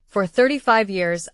For 35 years,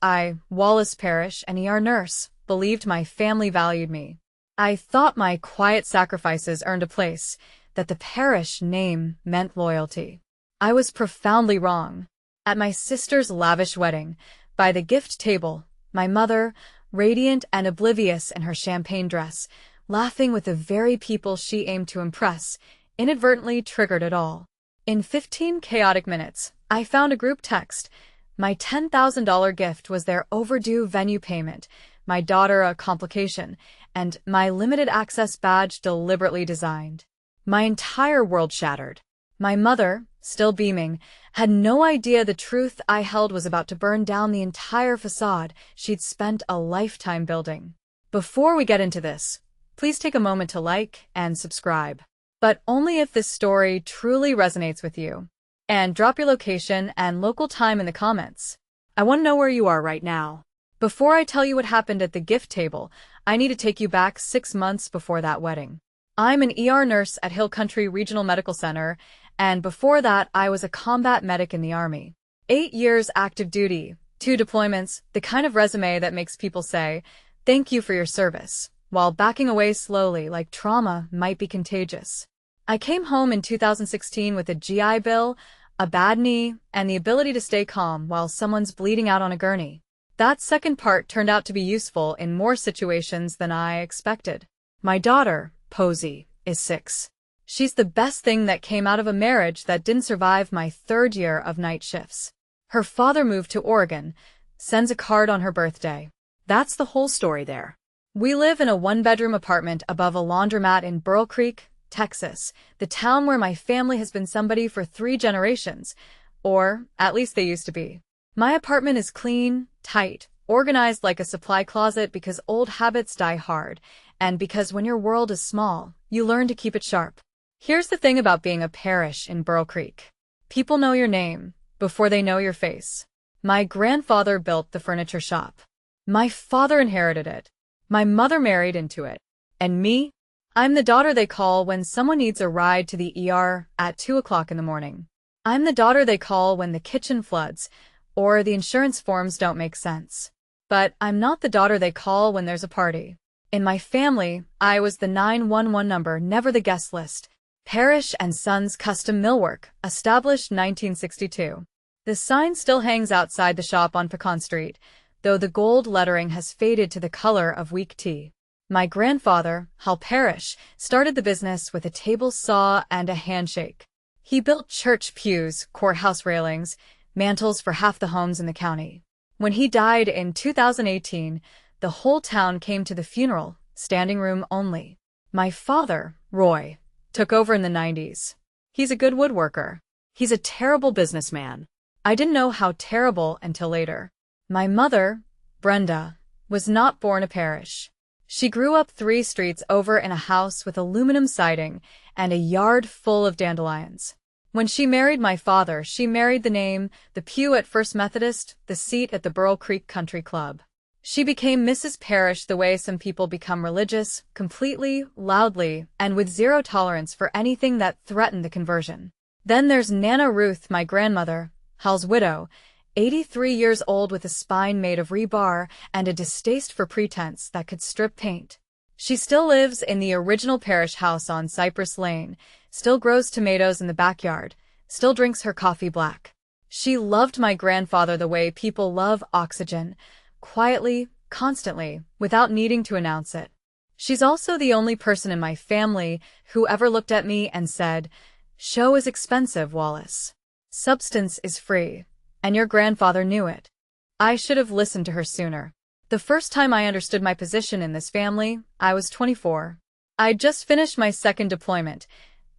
Wallace Parish, an ER nurse, believed my family valued me. I thought my quiet sacrifices earned a place, that the parish name meant loyalty. I was profoundly wrong. At my sister's lavish wedding, by the gift table, my mother, radiant and oblivious in her champagne dress, laughing with the very people she aimed to impress, inadvertently triggered it all. In 15 chaotic minutes, I found a group text. My $10,000 gift was their overdue venue payment, my daughter a complication, and my limited access badge deliberately designed. My entire world shattered. My mother, still beaming, had no idea the truth I held was about to burn down the entire facade she'd spent a lifetime building. Before we get into this, please take a moment to like and subscribe. But only if this story truly resonates with you. And drop your location and local time in the comments. I want to know where you are right now. Before I tell you what happened at the gift table, I need to take you back 6 months before that wedding. I'm an ER nurse at Hill Country Regional Medical Center, and before that I was a combat medic in the Army. 8 years active duty, 2 deployments, the kind of resume that makes people say, "Thank you for your service," while backing away slowly like trauma might be contagious. I came home in 2016 with a GI Bill, a bad knee, and the ability to stay calm while someone's bleeding out on a gurney. That second part turned out to be useful in more situations than I expected. My daughter, Posy, is 6. She's the best thing that came out of a marriage that didn't survive my 3rd year of night shifts. Her father moved to Oregon, sends a card on her birthday. That's the whole story there. We live in a 1-bedroom apartment above a laundromat in Burl Creek, Texas, the town where my family has been somebody for 3 generations, or at least they used to be. My apartment is clean, tight, organized like a supply closet because old habits die hard, and because when your world is small, you learn to keep it sharp. Here's the thing about being a parish in Burl Creek. People know your name before they know your face. My grandfather built the furniture shop. My father inherited it. My mother married into it. And me? I'm the daughter they call when someone needs a ride to the ER at 2 o'clock in the morning. I'm the daughter they call when the kitchen floods, or the insurance forms don't make sense. But I'm not the daughter they call when there's a party. In my family, I was the 911 number, never the guest list. Parish and Sons Custom Millwork, established 1962. The sign still hangs outside the shop on Pecan Street, though the gold lettering has faded to the color of weak tea. My grandfather, Hal Parish, started the business with a table saw and a handshake. He built church pews, courthouse railings, mantles for half the homes in the county. When he died in 2018, the whole town came to the funeral, standing room only. My father, Roy, took over in the 90s. He's a good woodworker. He's a terrible businessman. I didn't know how terrible until later. My mother, Brenda, was not born a parish. She grew up 3 streets over in a house with aluminum siding and a yard full of dandelions. When she married my father, she married the name, the pew at First Methodist, the seat at the Burl Creek Country Club. She became Mrs. Parish the way some people become religious, completely, loudly, and with zero tolerance for anything that threatened the conversion. Then there's Nana Ruth, my grandmother, Hal's widow, 83 years old with a spine made of rebar and a distaste for pretense that could strip paint. She still lives in the original parish house on Cypress Lane, still grows tomatoes in the backyard, still drinks her coffee black. She loved my grandfather the way people love oxygen, quietly, constantly, without needing to announce it. She's also the only person in my family who ever looked at me and said, "Show is expensive, Wallace. Substance is free." And your grandfather knew it. I should have listened to her sooner. The first time I understood my position in this family, I was 24. I'd just finished my 2nd deployment,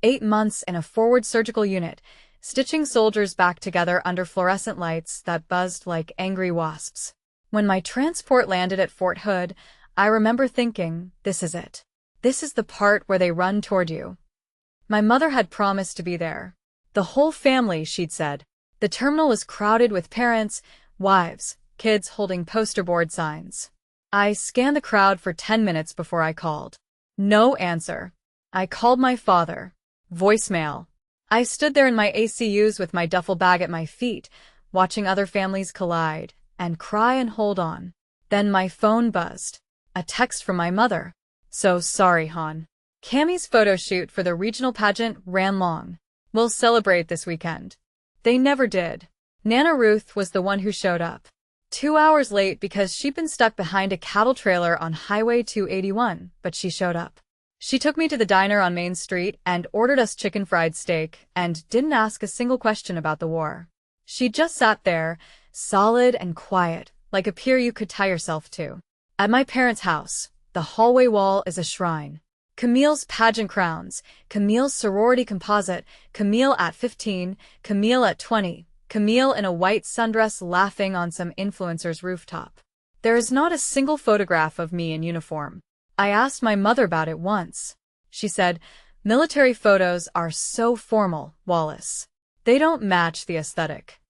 8 months in a forward surgical unit, stitching soldiers back together under fluorescent lights that buzzed like angry wasps. When my transport landed at Fort Hood, I remember thinking, this is it. This is the part where they run toward you. My mother had promised to be there. The whole family, she'd said. The terminal was crowded with parents, wives, kids holding poster board signs. I scanned the crowd for 10 minutes before I called. No answer. I called my father. Voicemail. I stood there in my ACUs with my duffel bag at my feet, watching other families collide, and cry and hold on. Then my phone buzzed. A text from my mother. "So sorry, hon. Cammie's photo shoot for the regional pageant ran long. We'll celebrate this weekend." They never did. Nana Ruth was the one who showed up. 2 hours late because she'd been stuck behind a cattle trailer on Highway 281, but she showed up. She took me to the diner on Main Street and ordered us chicken fried steak and didn't ask a single question about the war. She just sat there, solid and quiet, like a peer you could tie yourself to. At my parents' house, the hallway wall is a shrine. Camille's pageant crowns, Camille's sorority composite, Camille at 15, Camille at 20, Camille in a white sundress laughing on some influencer's rooftop. There is not a single photograph of me in uniform. I asked my mother about it once. She said, "Military photos are so formal, Wallace. They don't match the aesthetic."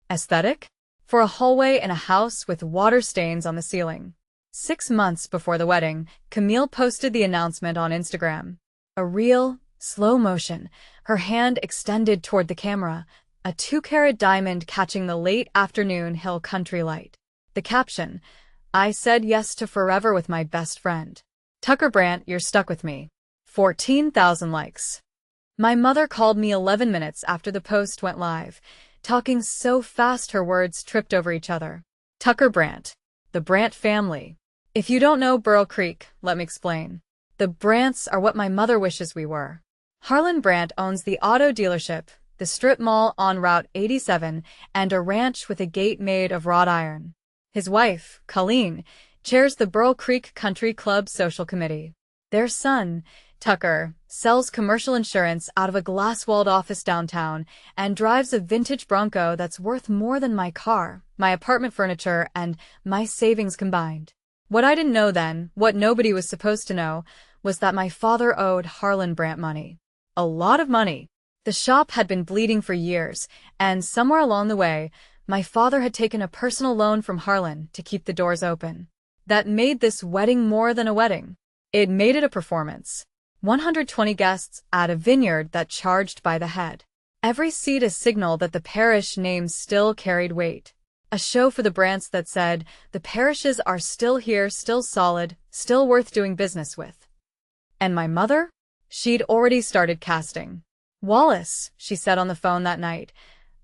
Aesthetic? For a hallway in a house with water stains on the ceiling. 6 months before the wedding, Camille posted the announcement on Instagram. A reel, slow motion, her hand extended toward the camera, a 2-carat diamond catching the late afternoon hill country light. The caption, "I said yes to forever with my best friend. Tucker Brandt, you're stuck with me." 14,000 likes. My mother called me 11 minutes after the post went live, talking so fast her words tripped over each other. Tucker Brandt. The Brandt family. If you don't know Burl Creek, let me explain. The Brandts are what my mother wishes we were. Harlan Brandt owns the auto dealership, the strip mall on Route 87, and a ranch with a gate made of wrought iron. His wife, Colleen, chairs the Burl Creek Country Club Social Committee. Their son, Tucker, sells commercial insurance out of a glass-walled office downtown and drives a vintage Bronco that's worth more than my car, my apartment furniture, and my savings combined. What I didn't know then, what nobody was supposed to know, was that my father owed Harlan Brandt money. A lot of money. The shop had been bleeding for years, and somewhere along the way, my father had taken a personal loan from Harlan to keep the doors open. That made this wedding more than a wedding. It made it a performance. 120 guests at a vineyard that charged by the head. Every seat a signal that the parish name still carried weight. A show for the Brandts that said, the parishes are still here, still solid, still worth doing business with. And my mother? She'd already started casting. "Wallace," she said on the phone that night,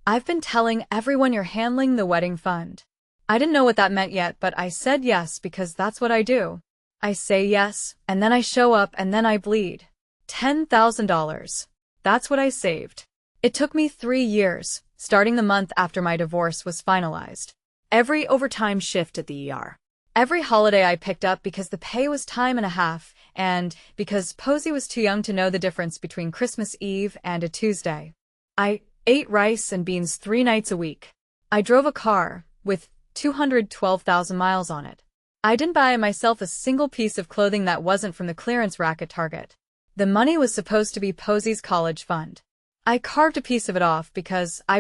"I've been telling everyone you're handling the wedding fund." I didn't know what that meant yet, but I said yes because that's what I do. I say yes, and then I show up, and then I bleed. $10,000. That's what I saved. It took me 3 years, starting the month after my divorce was finalized. Every overtime shift at the ER. Every holiday I picked up because the pay was time and a half, and because Posy was too young to know the difference between Christmas Eve and a Tuesday. I ate rice and beans 3 nights a week. I drove a car with 212,000 miles on it. I didn't buy myself a single piece of clothing that wasn't from the clearance rack at Target. The money was supposed to be Posy's college fund. I carved a piece of it off because I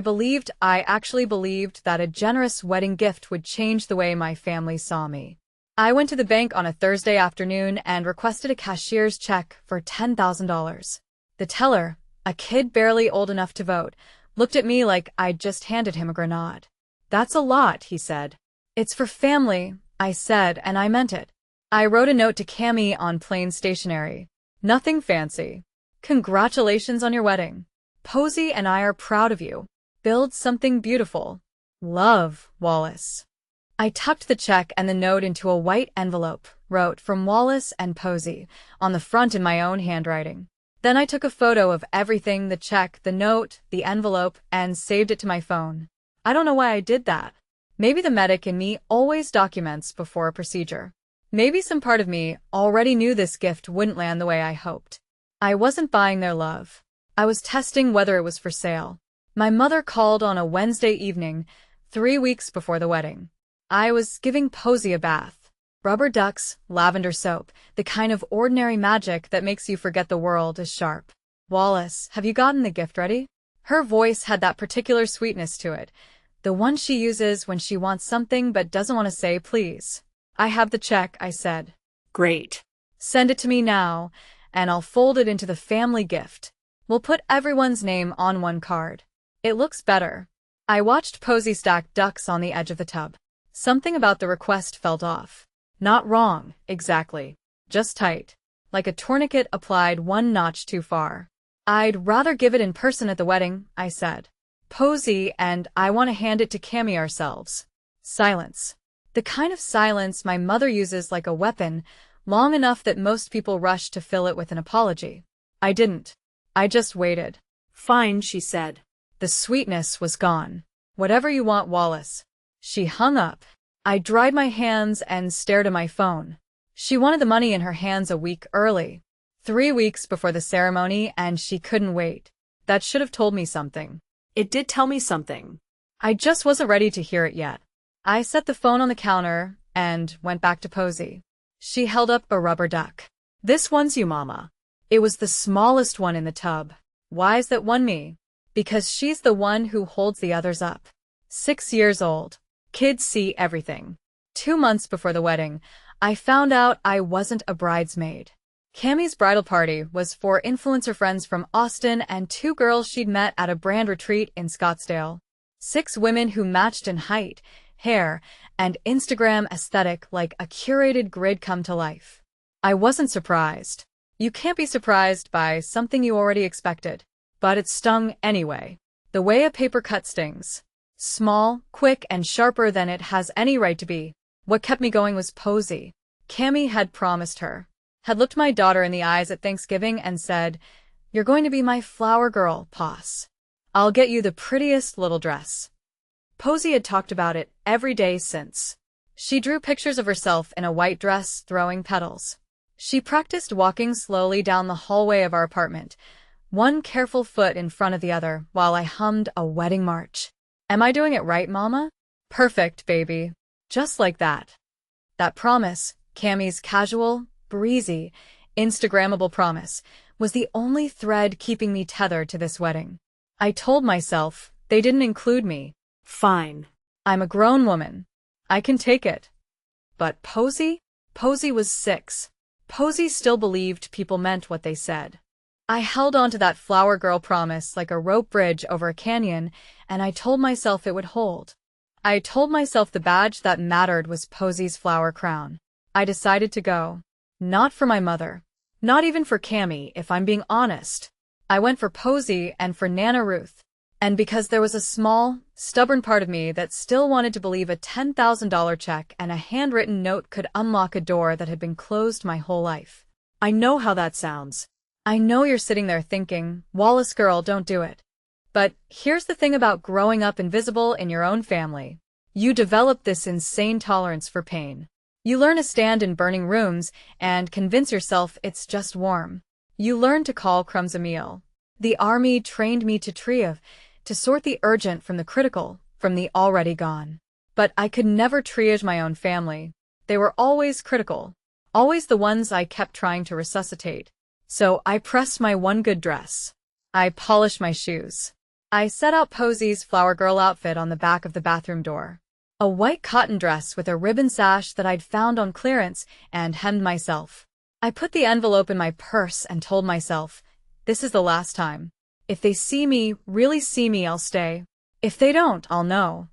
actually believed that a generous wedding gift would change the way my family saw me. I went to the bank on a Thursday afternoon and requested a cashier's check for $10,000. The teller, a kid barely old enough to vote, looked at me like I'd just handed him a grenade. "That's a lot," he said. "It's for family," I said, and I meant it. I wrote a note to Cammie on plain stationery. "Nothing fancy. Congratulations on your wedding. Posy and I are proud of you. Build something beautiful. Love, Wallace." I tucked the check and the note into a white envelope, wrote "From Wallace and Posy" on the front in my own handwriting. Then I took a photo of everything, the check, the note, the envelope, and saved it to my phone. I don't know why I did that. Maybe the medic in me always documents before a procedure. Maybe some part of me already knew this gift wouldn't land the way I hoped. I wasn't buying their love. I was testing whether it was for sale. My mother called on a Wednesday evening, 3 weeks before the wedding. I was giving Posy a bath. Rubber ducks, lavender soap, the kind of ordinary magic that makes you forget the world is sharp. "Wallace, have you gotten the gift ready?" Her voice had that particular sweetness to it, the one she uses when she wants something but doesn't want to say please. "I have the check," I said. "Great. Send it to me now, and I'll fold it into the family gift. We'll put everyone's name on one card. It looks better." I watched Posy stack ducks on the edge of the tub. Something about the request felt off. Not wrong, exactly. Just tight. Like a tourniquet applied one notch too far. I'd rather give it in person at the wedding, I said. Posy and I want to hand it to Cammy ourselves. Silence. The kind of silence my mother uses like a weapon, long enough that most people rush to fill it with an apology. I didn't. I just waited. Fine, she said. The sweetness was gone. Whatever you want, Wallace. She hung up. I dried my hands and stared at my phone. She wanted the money in her hands a week early. 3 weeks before the ceremony, and she couldn't wait. That should have told me something. It did tell me something. I just wasn't ready to hear it yet. I set the phone on the counter and went back to Posy. She held up a rubber duck. This one's you, Mama. It was the smallest one in the tub. Why's that one me? Because she's the one who holds the others up. 6 years old. Kids see everything. 2 months before the wedding, I found out I wasn't a bridesmaid. Cammy's bridal party was for influencer friends from Austin and 2 girls she'd met at a brand retreat in Scottsdale. 6 women who matched in height, hair, and Instagram aesthetic like a curated grid come to life. I wasn't surprised. You can't be surprised by something you already expected. But it stung anyway. The way a paper cut stings. Small, quick, and sharper than it has any right to be. What kept me going was Posy. Cammy had promised her. Had looked my daughter in the eyes at Thanksgiving and said, "You're going to be my flower girl, Pos. I'll get you the prettiest little dress." Posy had talked about it every day since. She drew pictures of herself in a white dress throwing petals. She practiced walking slowly down the hallway of our apartment, one careful foot in front of the other, while I hummed a wedding march. Am I doing it right, Mama? Perfect, baby. Just like that. That promise, Cammy's casual, breezy, Instagrammable promise, was the only thread keeping me tethered to this wedding. I told myself they didn't include me. Fine. I'm a grown woman. I can take it. But Posy? Posy was 6. Posy still believed people meant what they said. I held on to that flower girl promise like a rope bridge over a canyon, and I told myself it would hold. I told myself the badge that mattered was Posy's flower crown. I decided to go. Not for my mother. Not even for Cammy, if I'm being honest. I went for Posy and for Nana Ruth. And because there was a small, stubborn part of me that still wanted to believe a $10,000 check and a handwritten note could unlock a door that had been closed my whole life. I know how that sounds. I know you're sitting there thinking, Wallace girl, don't do it. But here's the thing about growing up invisible in your own family. You develop this insane tolerance for pain. You learn to stand in burning rooms and convince yourself it's just warm. You learn to call crumbs a meal. The army trained me to triage, to sort the urgent from the critical, from the already gone. But I could never triage my own family. They were always critical. Always the ones I kept trying to resuscitate. So I pressed my one good dress. I polished my shoes. I set out Posy's flower girl outfit on the back of the bathroom door. A white cotton dress with a ribbon sash that I'd found on clearance and hemmed myself. I put the envelope in my purse and told myself, this is the last time. If they see me, really see me, I'll stay. If they don't, I'll know.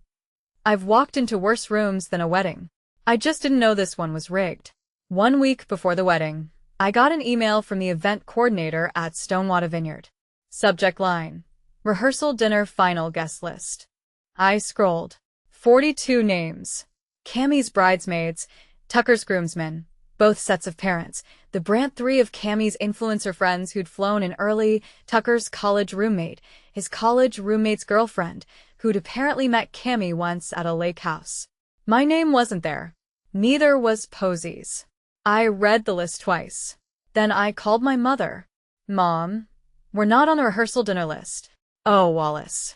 I've walked into worse rooms than a wedding. I just didn't know this one was rigged. 1 week before the wedding, I got an email from the event coordinator at Stonewater Vineyard. Subject line: Rehearsal Dinner Final Guest List. I scrolled. 42 names. Cammy's bridesmaids, Tucker's groomsmen, both sets of parents, the brand 3 of Cammy's influencer friends who'd flown in early, Tucker's college roommate, his college roommate's girlfriend, who'd apparently met Cammy once at a lake house. My name wasn't there. Neither was Posy's. I read the list twice. Then I called my mother. Mom, we're not on the rehearsal dinner list. Oh, Wallace.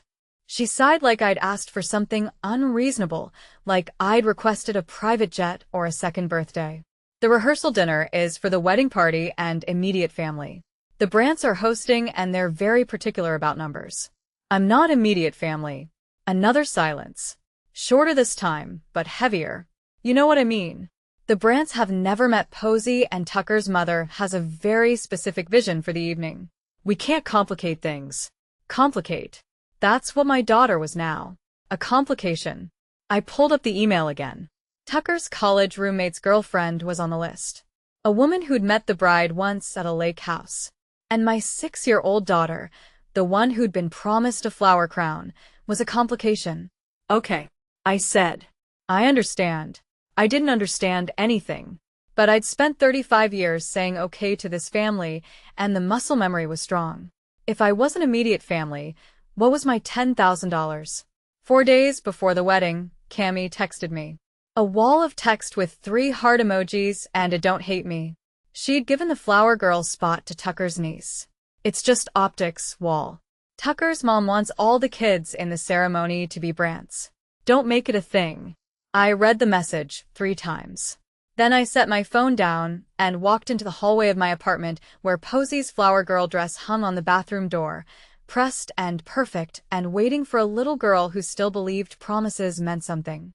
She sighed like I'd asked for something unreasonable, like I'd requested a private jet or a second birthday. The rehearsal dinner is for the wedding party and immediate family. The Brants are hosting and they're very particular about numbers. I'm not immediate family. Another silence. Shorter this time, but heavier. You know what I mean. The Brants have never met Posy, and Tucker's mother has a very specific vision for the evening. We can't complicate things. Complicate. That's what my daughter was now. A complication. I pulled up the email again. Tucker's college roommate's girlfriend was on the list. A woman who'd met the bride once at a lake house. And my 6-year-old daughter, the one who'd been promised a flower crown, was a complication. Okay, I said. I understand. I didn't understand anything. But I'd spent 35 years saying okay to this family, and the muscle memory was strong. If I wasn't immediate family, what was my $10,000? 4 days before the wedding, Cammy texted me. A wall of text with 3 heart emojis and a don't hate me. She'd given the flower girl spot to Tucker's niece. It's just optics, Wall. Tucker's mom wants all the kids in the ceremony to be Brants. Don't make it a thing. I read the message 3 times. Then I set my phone down and walked into the hallway of my apartment where Posy's flower girl dress hung on the bathroom door, pressed and perfect and waiting for a little girl who still believed promises meant something.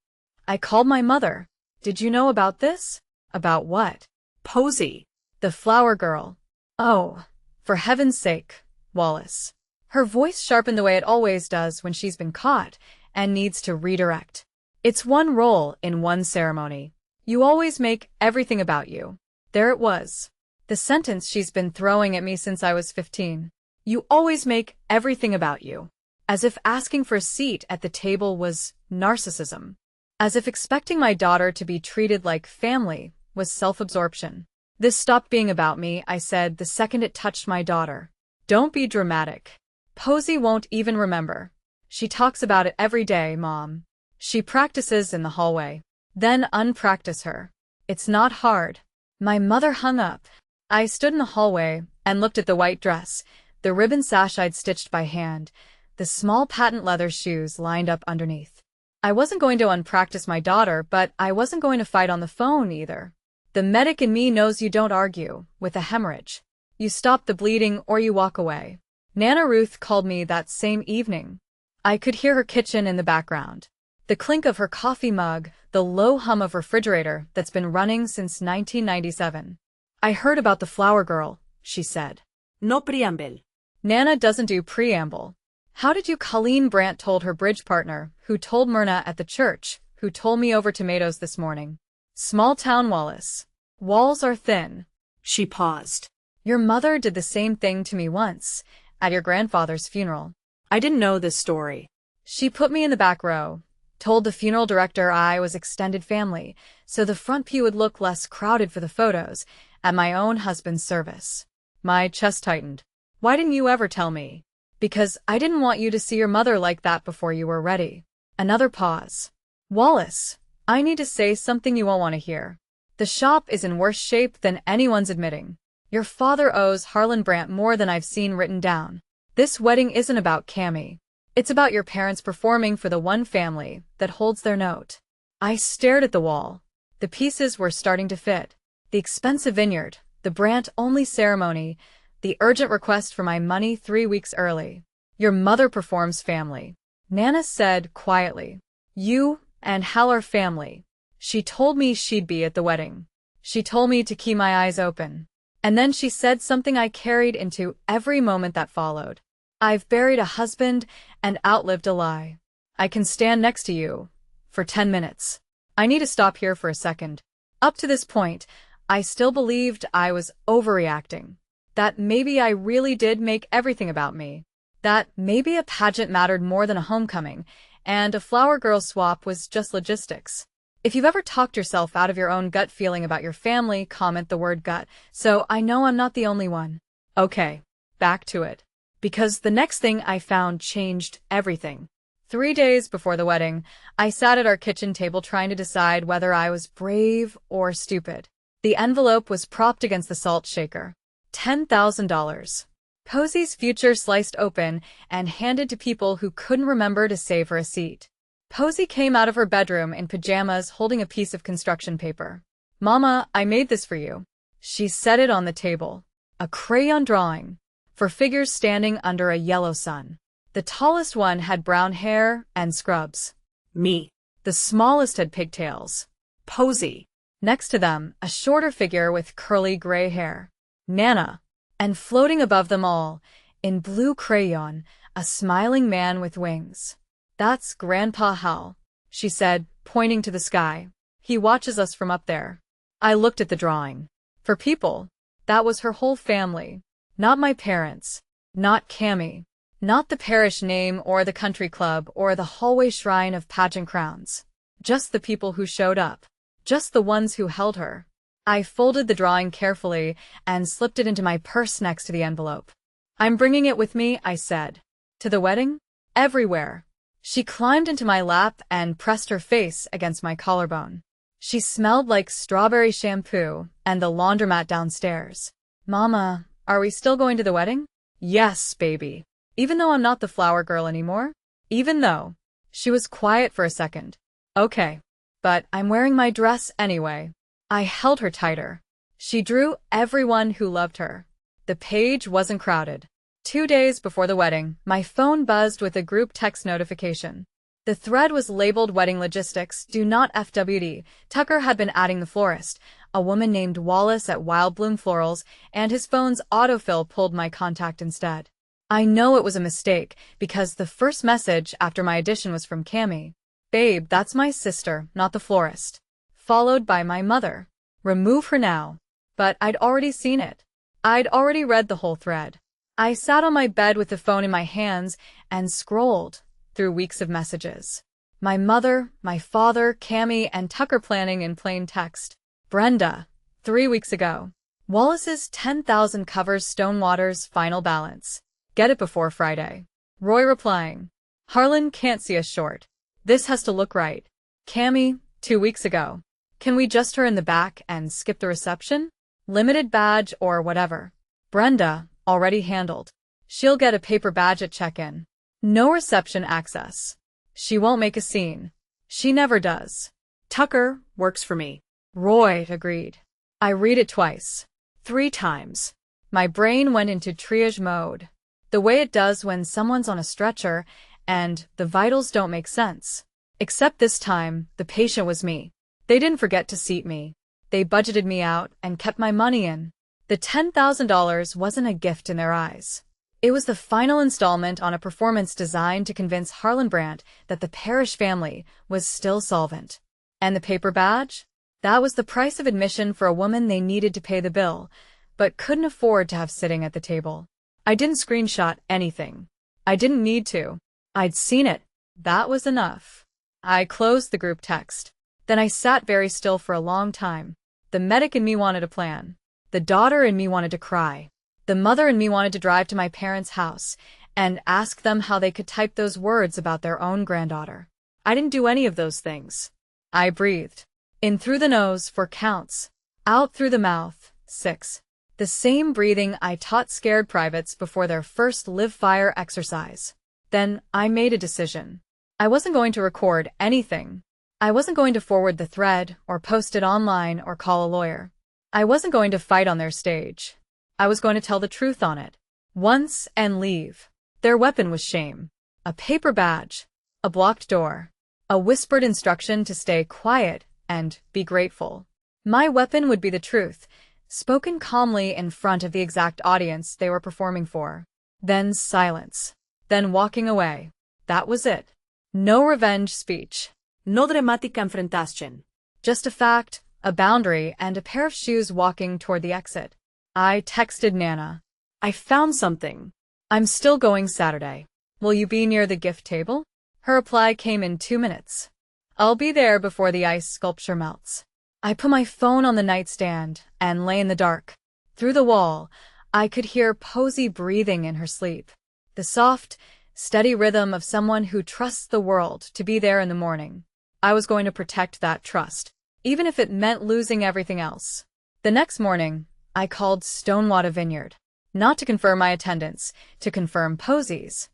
I called my mother. Did you know about this? About what? Posy. The flower girl. Oh, for heaven's sake, Wallace. Her voice sharpened the way it always does when she's been caught and needs to redirect. It's one role in one ceremony. You always make everything about you. There it was. The sentence she's been throwing at me since I was 15. You always make everything about you. As if asking for a seat at the table was narcissism. As if expecting my daughter to be treated like family was self-absorption. This stopped being about me, I said the second it touched my daughter. Don't be dramatic. Posy won't even remember. She talks about it every day, Mom. She practices in the hallway. Then unpractice her. It's not hard. My mother hung up. I stood in the hallway and looked at the white dress, the ribbon sash I'd stitched by hand, the small patent leather shoes lined up underneath. I wasn't going to unpractice my daughter, but I wasn't going to fight on the phone either. The medic in me knows you don't argue with a hemorrhage. You stop the bleeding or you walk away. Nana Ruth called me that same evening. I could hear her kitchen in the background. The clink of her coffee mug, the low hum of refrigerator that's been running since 1997. I heard about the flower girl, she said. No preamble. Nana doesn't do preamble. How did you? Colleen Brandt told her bridge partner, who told Myrna at the church, who told me over tomatoes this morning. Small town Wallace. Walls are thin. She paused. Your mother did the same thing to me once, at your grandfather's funeral. I didn't know this story. She put me in the back row, told the funeral director I was extended family, so the front pew would look less crowded for the photos, at my own husband's service. My chest tightened. Why didn't you ever tell me? Because I didn't want you to see your mother like that before you were ready. Another pause. Wallace, I need to say something you won't want to hear. The shop is in worse shape than anyone's admitting. Your father owes Harlan Brandt more than I've seen written down. This wedding isn't about Cammy. It's about your parents performing for the one family that holds their note. I stared at the wall. The pieces were starting to fit. The expensive vineyard, the Brandt-only ceremony, the urgent request for my money 3 weeks early. Your mother performs family. Nana said quietly. You and Hal are family. She told me she'd be at the wedding. She told me to keep my eyes open. And then she said something I carried into every moment that followed. I've buried a husband and outlived a lie. I can stand next to you for 10 minutes. I need to stop here for a second. Up to this point, I still believed I was overreacting. That maybe I really did make everything about me. That maybe a pageant mattered more than a homecoming, and a flower girl swap was just logistics. If you've ever talked yourself out of your own gut feeling about your family, comment the word gut, so I know I'm not the only one. Okay, back to it. Because the next thing I found changed everything. 3 days before the wedding, I sat at our kitchen table trying to decide whether I was brave or stupid. The envelope was propped against the salt shaker. $10,000. Posy's future sliced open and handed to people who couldn't remember to save her a seat. Posy came out of her bedroom in pajamas holding a piece of construction paper. Mama, I made this for you. She set it on the table. A crayon drawing. For figures standing under a yellow sun. The tallest one had brown hair and scrubs. Me. The smallest had pigtails. Posy. Next to them, a shorter figure with curly gray hair. Nana. And floating above them all, in blue crayon, a smiling man with wings. That's Grandpa Hal, she said, pointing to the sky. He watches us from up there. I looked at the drawing. For people, that was her whole family. Not my parents. Not Cammy. Not the parish name or the country club or the hallway shrine of pageant crowns. Just the people who showed up. Just the ones who held her. I folded the drawing carefully and slipped it into my purse next to the envelope. I'm bringing it with me, I said. To the wedding? Everywhere. She climbed into my lap and pressed her face against my collarbone. She smelled like strawberry shampoo and the laundromat downstairs. Mama, are we still going to the wedding? Yes, baby. Even though I'm not the flower girl anymore? Even though. She was quiet for a second. Okay. But I'm wearing my dress anyway. I held her tighter. She drew everyone who loved her. The page wasn't crowded. 2 days before the wedding, my phone buzzed with a group text notification. The thread was labeled Wedding Logistics, Do Not FWD. Tucker had been adding the florist, a woman named Wallace at Wild Bloom Florals, and his phone's autofill pulled my contact instead. I know it was a mistake, because the first message after my addition was from Cammy. Babe, that's my sister, not the florist. Followed by my mother. Remove her now. But I'd already seen it. I'd already read the whole thread. I sat on my bed with the phone in my hands and scrolled through weeks of messages. My mother, my father, Cammy, and Tucker planning in plain text. Brenda, 3 weeks ago. Wallace's 10,000 covers Stonewater's final balance. Get it before Friday. Roy replying. Harlan can't see us short. This has to look right. Cammy, 2 weeks ago. Can we just her in the back and skip the reception? Limited badge or whatever. Brenda, already handled. She'll get a paper badge at check-in. No reception access. She won't make a scene. She never does. Tucker works for me. Roy agreed. I read it twice. 3 times. My brain went into triage mode. The way it does when someone's on a stretcher and the vitals don't make sense. Except this time, the patient was me. They didn't forget to seat me. They budgeted me out and kept my money in. The $10,000 wasn't a gift in their eyes. It was the final installment on a performance designed to convince Harlan Brandt that the parish family was still solvent. And the paper badge? That was the price of admission for a woman they needed to pay the bill, but couldn't afford to have sitting at the table. I didn't screenshot anything. I didn't need to. I'd seen it. That was enough. I closed the group text. Then I sat very still for a long time. The medic in me wanted a plan. The daughter in me wanted to cry. The mother in me wanted to drive to my parents' house and ask them how they could type those words about their own granddaughter. I didn't do any of those things. I breathed. In through the nose 4 counts. Out through the mouth 6. The same breathing I taught scared privates before their first live-fire exercise. Then I made a decision. I wasn't going to record anything. I wasn't going to forward the thread or post it online or call a lawyer. I wasn't going to fight on their stage. I was going to tell the truth on it. Once and leave. Their weapon was shame. A paper badge. A blocked door. A whispered instruction to stay quiet and be grateful. My weapon would be the truth, spoken calmly in front of the exact audience they were performing for. Then silence. Then walking away. That was it. No revenge speech. No dramática enfrentación. Just a fact, a boundary, and a pair of shoes walking toward the exit. I texted Nana. I found something. I'm still going Saturday. Will you be near the gift table? Her reply came in 2 minutes. I'll be there before the ice sculpture melts. I put my phone on the nightstand and lay in the dark. Through the wall, I could hear Posy breathing in her sleep. The soft, steady rhythm of someone who trusts the world to be there in the morning. I was going to protect that trust, even if it meant losing everything else. The next morning, I called Stonewater Vineyard. Not to confirm my attendance, to confirm Posy's.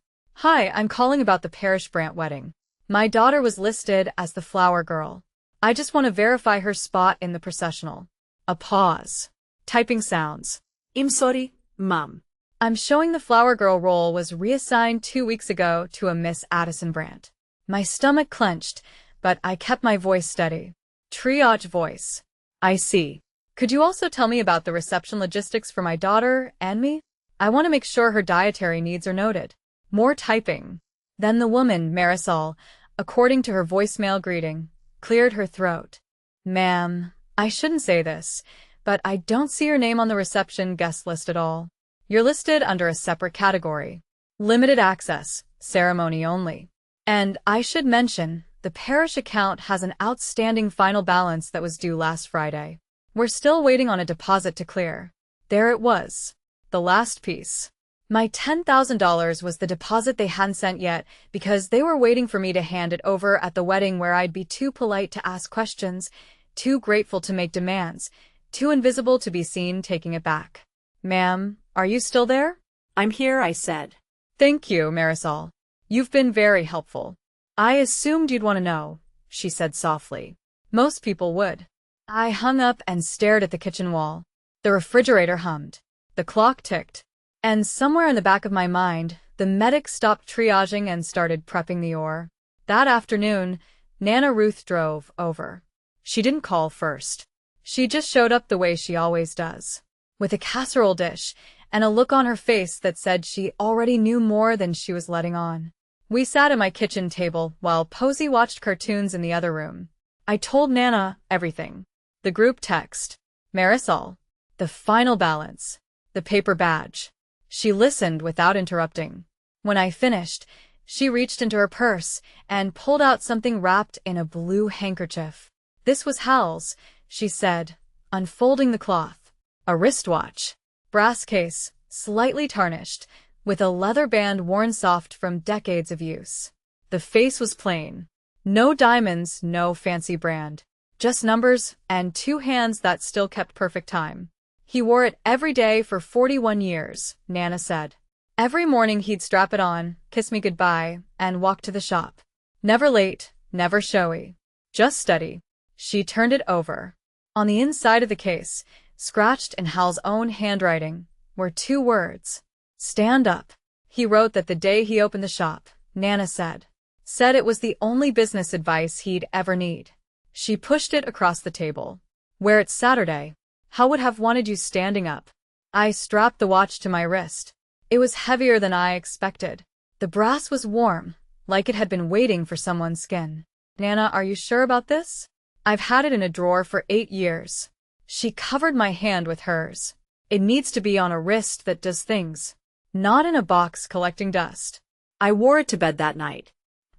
Hi, I'm calling about the Parish Brandt wedding. My daughter was listed as the flower girl. I just want to verify her spot in the processional. A pause. Typing sounds. I'm sorry, Mom. I'm showing the flower girl role was reassigned 2 weeks ago to a Miss Addison Brandt. My stomach clenched, but I kept my voice steady. Triage voice. I see. Could you also tell me about the reception logistics for my daughter and me? I want to make sure her dietary needs are noted. More typing. Then the woman, Marisol, according to her voicemail greeting, cleared her throat. Ma'am, I shouldn't say this, but I don't see your name on the reception guest list at all. You're listed under a separate category. Limited access, ceremony only. And I should mention, the parish account has an outstanding final balance that was due last Friday. We're still waiting on a deposit to clear. There it was. The last piece. My $10,000 was the deposit they hadn't sent yet because they were waiting for me to hand it over at the wedding where I'd be too polite to ask questions, too grateful to make demands, too invisible to be seen taking it back. Ma'am, are you still there? I'm here, I said. Thank you, Marisol. You've been very helpful. I assumed you'd want to know, she said softly. Most people would. I hung up and stared at the kitchen wall. The refrigerator hummed. The clock ticked. And somewhere in the back of my mind, the medic stopped triaging and started prepping the ore. That afternoon, Nana Ruth drove over. She didn't call first. She just showed up the way she always does, with a casserole dish and a look on her face that said she already knew more than she was letting on. We sat at my kitchen table while Posy watched cartoons in the other room. I told Nana everything. The group text, Marisol, the final balance, the paper badge. She listened without interrupting. When I finished, she reached into her purse and pulled out something wrapped in a blue handkerchief. This was Hal's, she said, unfolding the cloth. A wristwatch. Brass case, slightly tarnished, with a leather band worn soft from decades of use. The face was plain. No diamonds, no fancy brand. Just numbers and two hands that still kept perfect time. He wore it every day for 41 years, Nana said. Every morning he'd strap it on, kiss me goodbye, and walk to the shop. Never late, never showy. Just steady. She turned it over. On the inside of the case, scratched in Hal's own handwriting, were two words. Stand up. He wrote that the day he opened the shop, Nana said. Said it was the only business advice he'd ever need. She pushed it across the table. Where it's Saturday. Hal would have wanted you standing up. I strapped the watch to my wrist. It was heavier than I expected. The brass was warm, like it had been waiting for someone's skin. Nana, are you sure about this? I've had it in a drawer for 8 years. She covered my hand with hers. It needs to be on a wrist that does things, not in a box collecting dust. I wore it to bed that night.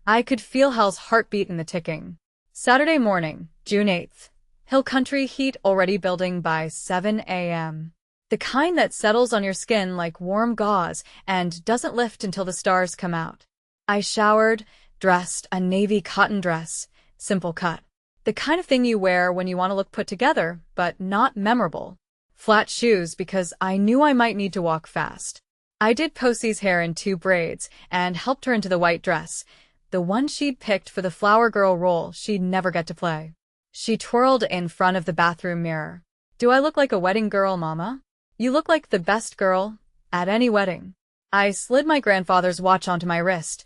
I could feel Hal's heartbeat in the ticking. Saturday morning, June 8th. Hill country heat already building by 7 a.m. The kind that settles on your skin like warm gauze and doesn't lift until the stars come out. I showered, dressed a navy cotton dress, simple cut. The kind of thing you wear when you want to look put together, but not memorable. Flat shoes because I knew I might need to walk fast. I did Posy's hair in 2 braids and helped her into the white dress, the one she'd picked for the flower girl role she'd never get to play. She twirled in front of the bathroom mirror. Do I look like a wedding girl, Mama? You look like the best girl at any wedding. I slid my grandfather's watch onto my wrist,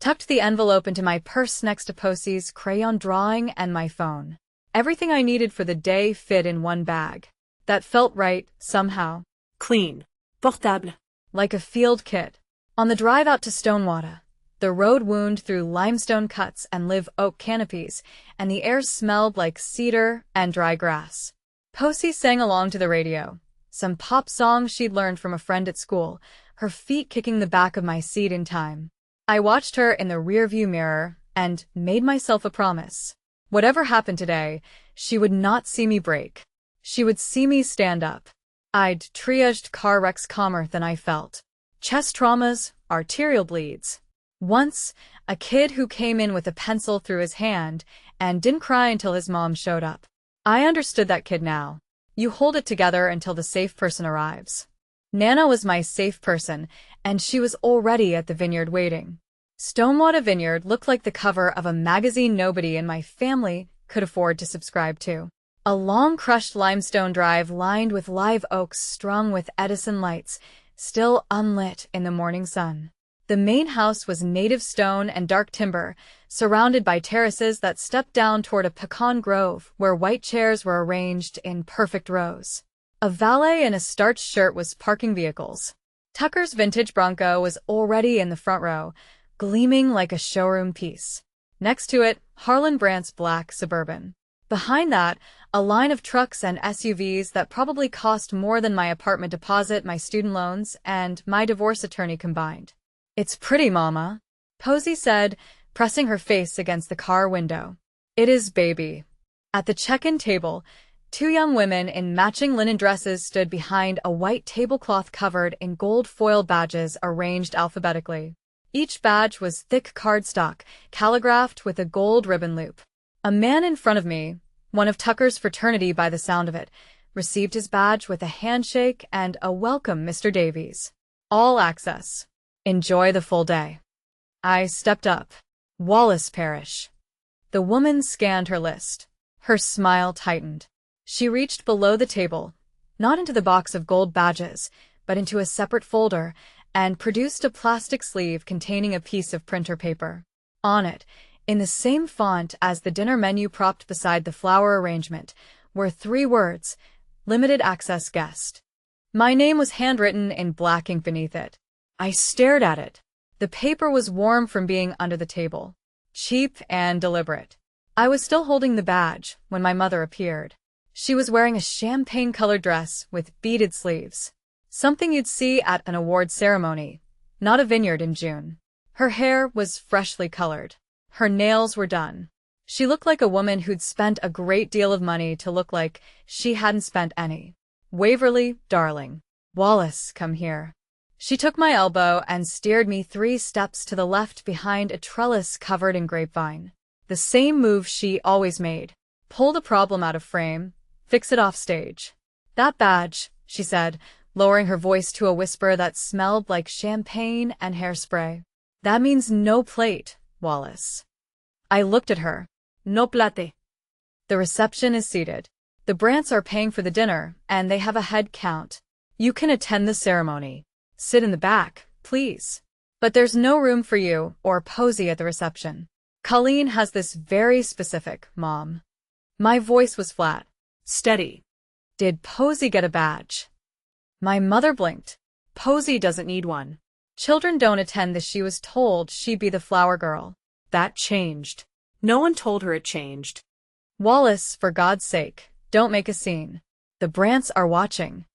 tucked the envelope into my purse next to Posy's crayon drawing and my phone. Everything I needed for the day fit in one bag. That felt right, somehow. Clean. Portable. Like a field kit. On the drive out to Stonewater, the road wound through limestone cuts and live oak canopies, and the air smelled like cedar and dry grass. Posy sang along to the radio, some pop song she'd learned from a friend at school, her feet kicking the back of my seat in time. I watched her in the rearview mirror and made myself a promise. Whatever happened today, she would not see me break. She would see me stand up. I'd triaged car wrecks calmer than I felt. Chest traumas, arterial bleeds. Once, a kid who came in with a pencil through his hand and didn't cry until his mom showed up. I understood that kid now. You hold it together until the safe person arrives. Nana was my safe person, and she was already at the vineyard waiting. Stonewater Vineyard looked like the cover of a magazine nobody in my family could afford to subscribe to. A long crushed limestone drive lined with live oaks strung with Edison lights, still unlit in the morning sun. The main house was native stone and dark timber, surrounded by terraces that stepped down toward a pecan grove where white chairs were arranged in perfect rows. A valet in a starched shirt was parking vehicles. Tucker's vintage Bronco was already in the front row, gleaming like a showroom piece. Next to it, Harlan Brandt's black Suburban. Behind that, a line of trucks and SUVs that probably cost more than my apartment deposit, my student loans, and my divorce attorney combined. "It's pretty, Mama," Posy said, pressing her face against the car window. "It is, baby." At the check-in table, two young women in matching linen dresses stood behind a white tablecloth covered in gold foil badges arranged alphabetically. Each badge was thick cardstock, calligraphed with a gold ribbon loop. A man in front of me, one of Tucker's fraternity by the sound of it, received his badge with a handshake and a "Welcome, Mr. Davies. All access. Enjoy the full day." I stepped up. Wallace Parish. The woman scanned her list. Her smile tightened. She reached below the table, not into the box of gold badges, but into a separate folder, and produced a plastic sleeve containing a piece of printer paper. On it, in the same font as the dinner menu propped beside the flower arrangement, were 3 words, "Limited Access Guest." My name was handwritten in black ink beneath it. I stared at it. The paper was warm from being under the table. Cheap and deliberate. I was still holding the badge when my mother appeared. She was wearing a champagne-colored dress with beaded sleeves. Something you'd see at an award ceremony, not a vineyard in June. Her hair was freshly colored. Her nails were done. She looked like a woman who'd spent a great deal of money to look like she hadn't spent any. "Waverly, darling. Wallace, come here." She took my elbow and steered me 3 steps to the left behind a trellis covered in grapevine. The same move she always made. Pull the problem out of frame, fix it off stage. "That badge," she said, lowering her voice to a whisper that smelled like champagne and hairspray. "That means no plate, Wallace." I looked at her. "No plate." "The reception is seated. The Brandts are paying for the dinner, and they have a head count. You can attend the ceremony. Sit in the back, please. But there's no room for you or Posy at the reception. Colleen has this very specific, Mom." My voice was flat. Steady. "Did Posy get a badge?" My mother blinked. "Posy doesn't need one. Children don't attend this. She was told she'd be the flower girl." That changed. No one told her it changed. "Wallace, for God's sake, don't make a scene. The Brandts are watching."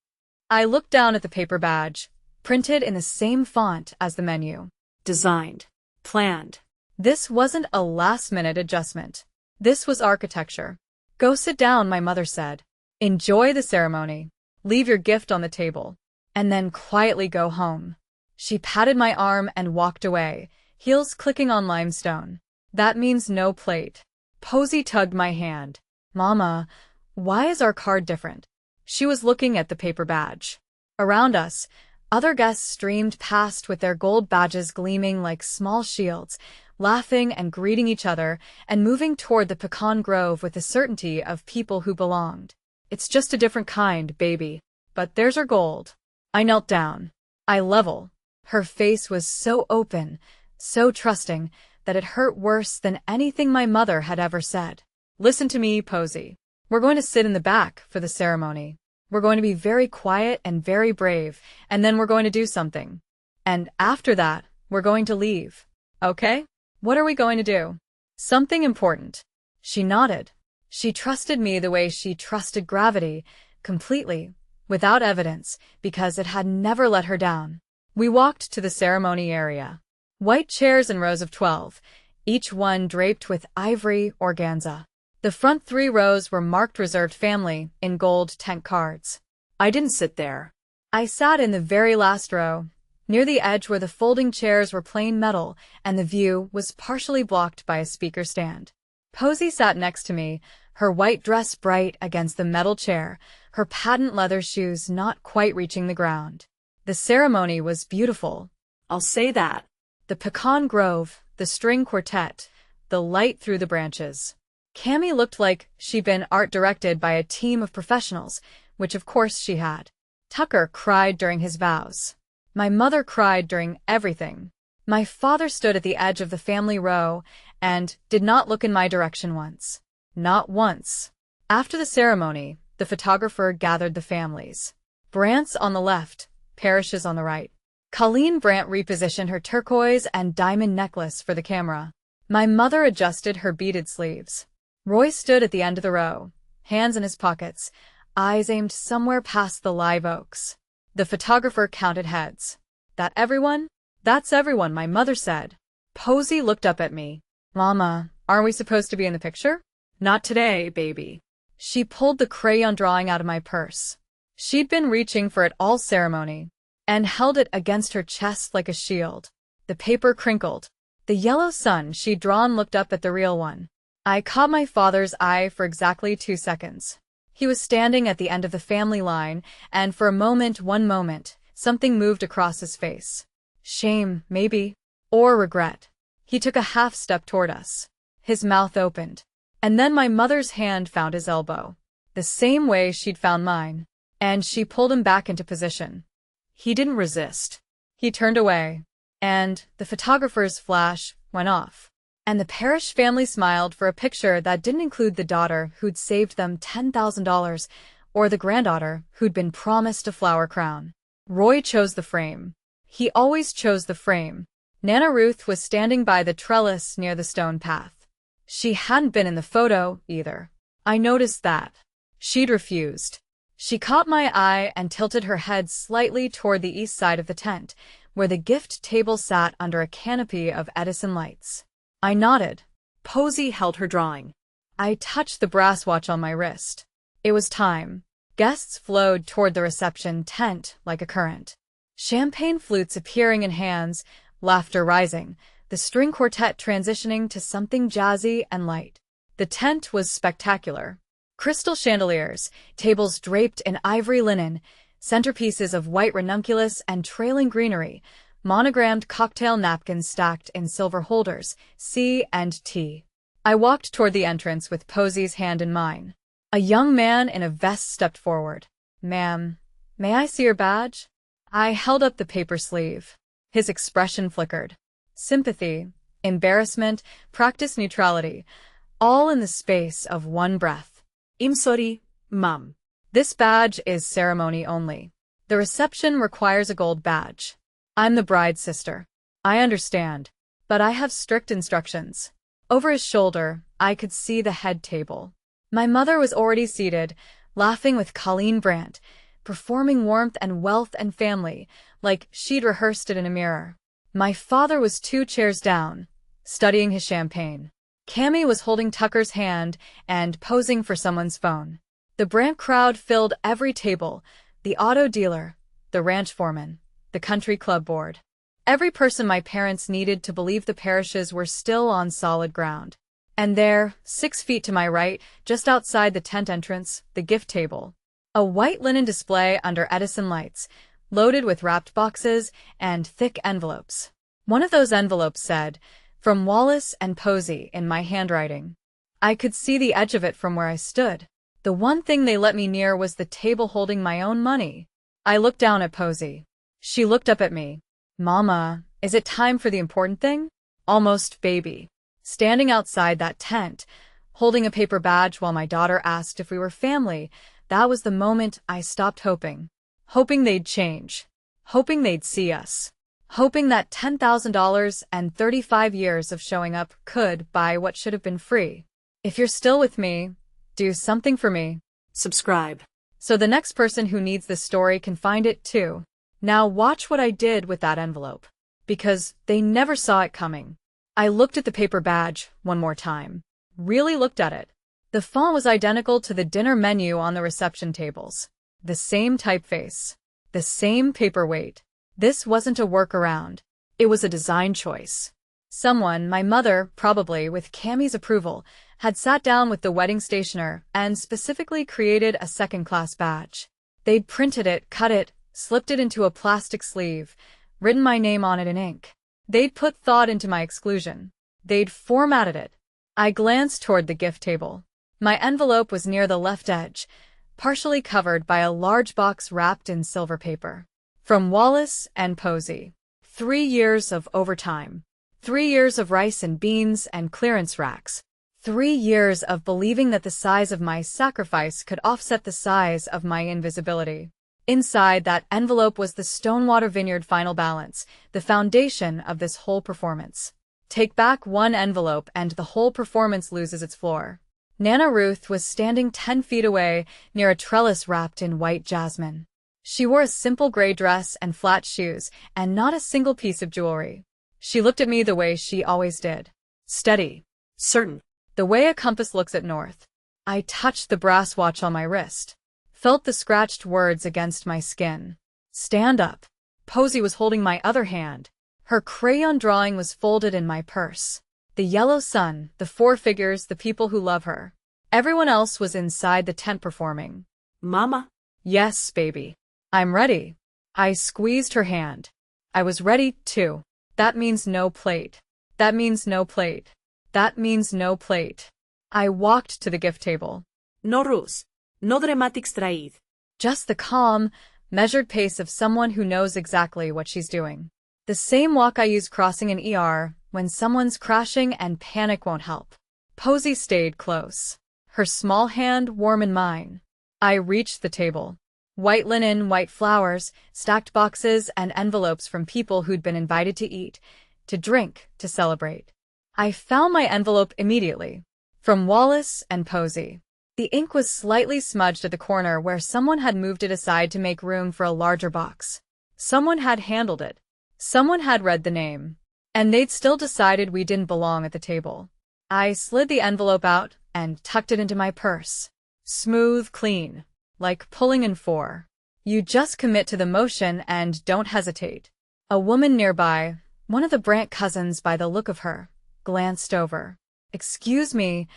I looked down at the paper badge, printed in the same font as the menu. Designed. Planned. This wasn't a last-minute adjustment. This was architecture. "Go sit down," my mother said. "Enjoy the ceremony. Leave your gift on the table. And then quietly go home." She patted my arm and walked away, heels clicking on limestone. "That means no plate." Posy tugged my hand. "Mama, why is our card different?" She was looking at the paper badge. Around us, other guests streamed past with their gold badges gleaming like small shields, laughing and greeting each other, and moving toward the pecan grove with the certainty of people who belonged. "It's just a different kind, baby. But there's her gold." I knelt down. Eye level. Her face was so open, so trusting, that it hurt worse than anything my mother had ever said. "Listen to me, Posy. We're going to sit in the back for the ceremony. We're going to be very quiet and very brave, and then we're going to do something. And after that, we're going to leave. Okay? What are we going to do?" "Something important." She nodded. She trusted me the way she trusted gravity, completely, without evidence, because it had never let her down. We walked to the ceremony area. White chairs in rows of 12, each one draped with ivory organza. The front 3 rows were marked "Reserved Family" in gold tent cards. I didn't sit there. I sat in the very last row, near the edge where the folding chairs were plain metal and the view was partially blocked by a speaker stand. Posy sat next to me, her white dress bright against the metal chair, her patent leather shoes not quite reaching the ground. The ceremony was beautiful. I'll say that. The pecan grove, the string quartet, the light through the branches. Cammy looked like she'd been art directed by a team of professionals, which of course she had. Tucker cried during his vows. My mother cried during everything. My father stood at the edge of the family row and did not look in my direction once. Not once. After the ceremony, the photographer gathered the families. Brandts on the left, Parishes on the right. Colleen Brandt repositioned her turquoise and diamond necklace for the camera. My mother adjusted her beaded sleeves. Roy stood at the end of the row, hands in his pockets, eyes aimed somewhere past the live oaks. The photographer counted heads. That everyone? That's everyone, my mother said. Posy looked up at me. Mama, aren't we supposed to be in the picture? Not today, baby. She pulled the crayon drawing out of my purse. She'd been reaching for it all ceremony, and held it against her chest like a shield. The paper crinkled. The yellow sun she'd drawn looked up at the real one. I caught my father's eye for exactly 2 seconds. He was standing at the end of the family line, and for one moment, something moved across his face. Shame, maybe. Or regret. He took a half step toward us. His mouth opened. And then my mother's hand found his elbow. The same way she'd found mine. And she pulled him back into position. He didn't resist. He turned away. And the photographer's flash went off. And the Parrish family smiled for a picture that didn't include the daughter who'd saved them $10,000 or the granddaughter who'd been promised a flower crown. Roy chose the frame. He always chose the frame. Nana Ruth was standing by the trellis near the stone path. She hadn't been in the photo, either. I noticed that. She'd refused. She caught my eye and tilted her head slightly toward the east side of the tent, where the gift table sat under a canopy of Edison lights. I nodded. Posy held her drawing. I touched the brass watch on my wrist. It was time. Guests flowed toward the reception tent like a current. Champagne flutes appearing in hands, laughter rising, the string quartet transitioning to something jazzy and light. The tent was spectacular. Crystal chandeliers, tables draped in ivory linen, centerpieces of white ranunculus and trailing greenery, monogrammed cocktail napkins stacked in silver holders, C&T. I walked toward the entrance with Posy's hand in mine. A young man in a vest stepped forward. Ma'am, may I see your badge? I held up the paper sleeve. His expression flickered. Sympathy, embarrassment, practice neutrality, all in the space of one breath. I'm sorry, Mum. This badge is ceremony only. The reception requires a gold badge. I'm the bride's sister. I understand, but I have strict instructions. Over his shoulder, I could see the head table. My mother was already seated, laughing with Colleen Brandt, performing warmth and wealth and family, like she'd rehearsed it in a mirror. My father was 2 chairs down, studying his champagne. Cammy was holding Tucker's hand and posing for someone's phone. The Brandt crowd filled every table, the auto dealer, the ranch foreman, the country club board. Every person my parents needed to believe the Parrishes were still on solid ground. And there, 6 feet to my right, just outside the tent entrance, the gift table. A white linen display under Edison lights, loaded with wrapped boxes and thick envelopes. One of those envelopes said, "From Wallace and Posy," in my handwriting. I could see the edge of it from where I stood. The one thing they let me near was the table holding my own money. I looked down at Posy. She looked up at me. Mama, is it time for the important thing? Almost baby. Standing outside that tent, holding a paper badge while my daughter asked if we were family, that was the moment I stopped hoping. Hoping they'd change. Hoping they'd see us. Hoping that $10,000 and 35 years of showing up could buy what should have been free. If you're still with me, do something for me. Subscribe. So the next person who needs this story can find it too. Now watch what I did with that envelope. Because they never saw it coming. I looked at the paper badge one more time. Really looked at it. The font was identical to the dinner menu on the reception tables. The same typeface. The same paperweight. This wasn't a workaround. It was a design choice. Someone, my mother, probably with Cammy's approval, had sat down with the wedding stationer and specifically created a second-class badge. They'd printed it, cut it, slipped it into a plastic sleeve, written my name on it in ink. They'd put thought into my exclusion. They'd formatted it. I glanced toward the gift table. My envelope was near the left edge, partially covered by a large box wrapped in silver paper. From Wallace and Posy. 3 years of overtime. 3 years of rice and beans and clearance racks. 3 years of believing that the size of my sacrifice could offset the size of my invisibility. Inside that envelope was the Stonewater Vineyard final balance, the foundation of this whole performance. Take back one envelope and the whole performance loses its floor. Nana Ruth was standing 10 feet away, near a trellis wrapped in white jasmine. She wore a simple gray dress and flat shoes, and not a single piece of jewelry. She looked at me the way she always did. Steady. Certain. The way a compass looks at north. I touched the brass watch on my wrist. Felt the scratched words against my skin. Stand up. Posy was holding my other hand. Her crayon drawing was folded in my purse. The yellow sun, the 4 figures, the people who love her. Everyone else was inside the tent performing. Mama? Yes, baby. I'm ready. I squeezed her hand. I was ready, too. That means no plate. That means no plate. That means no plate. I walked to the gift table. No ruse. No dramatics traíd. Just the calm, measured pace of someone who knows exactly what she's doing. The same walk I use crossing an ER when someone's crashing and panic won't help. Posy stayed close. Her small hand warm in mine. I reached the table. White linen, white flowers, stacked boxes, and envelopes from people who'd been invited to eat, to drink, to celebrate. I found my envelope immediately. From Wallace and Posy. The ink was slightly smudged at the corner where someone had moved it aside to make room for a larger box. Someone had handled it. Someone had read the name. And they'd still decided we didn't belong at the table. I slid the envelope out and tucked it into my purse. Smooth, clean. Like pulling in 4. You just commit to the motion and don't hesitate. A woman nearby, one of the Brandt cousins by the look of her, glanced over. Excuse me,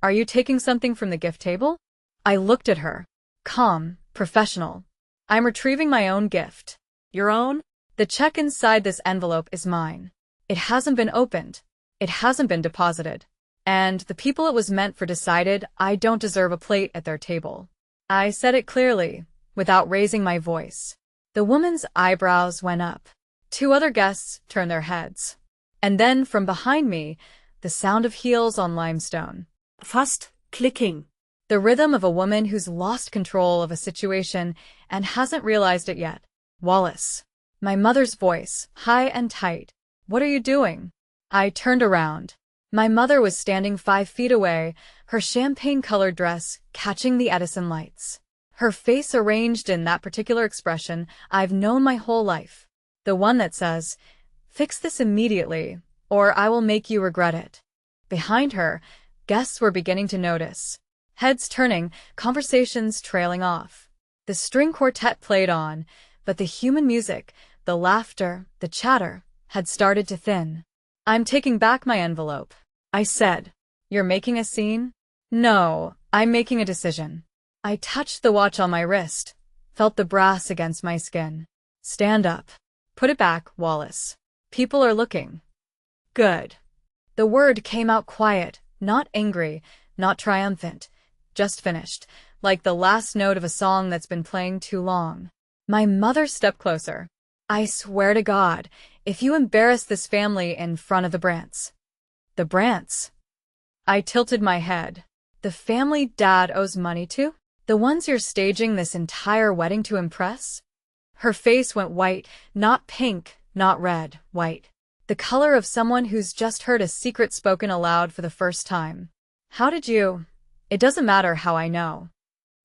are you taking something from the gift table? I looked at her. Calm, professional. I'm retrieving my own gift. Your own? The check inside this envelope is mine. It hasn't been opened. It hasn't been deposited. And the people it was meant for decided I don't deserve a plate at their table. I said it clearly, without raising my voice. The woman's eyebrows went up. 2 other guests turned their heads. And then, from behind me, the sound of heels on limestone. Fast, clicking. The rhythm of a woman who's lost control of a situation and hasn't realized it yet. Wallace. My mother's voice, high and tight. What are you doing? I turned around. My mother was standing 5 feet away, her champagne-colored dress catching the Edison lights. Her face arranged in that particular expression I've known my whole life. The one that says, "Fix this immediately, or I will make you regret it." Behind her, guests were beginning to notice. Heads turning, conversations trailing off. The string quartet played on, but the human music, the laughter, the chatter, had started to thin. I'm taking back my envelope, I said. You're making a scene? No, I'm making a decision. I touched the watch on my wrist, felt the brass against my skin. Stand up. Put it back, Wallace. People are looking. Good. The word came out quiet, not angry, not triumphant, just finished, like the last note of a song that's been playing too long. My mother stepped closer. I swear to God, if you embarrass this family in front of the Brandts. The Brandts? I tilted my head. The family Dad owes money to? The ones you're staging this entire wedding to impress? Her face went white, not pink, not red, white. The color of someone who's just heard a secret spoken aloud for the first time. How did you? It doesn't matter how I know.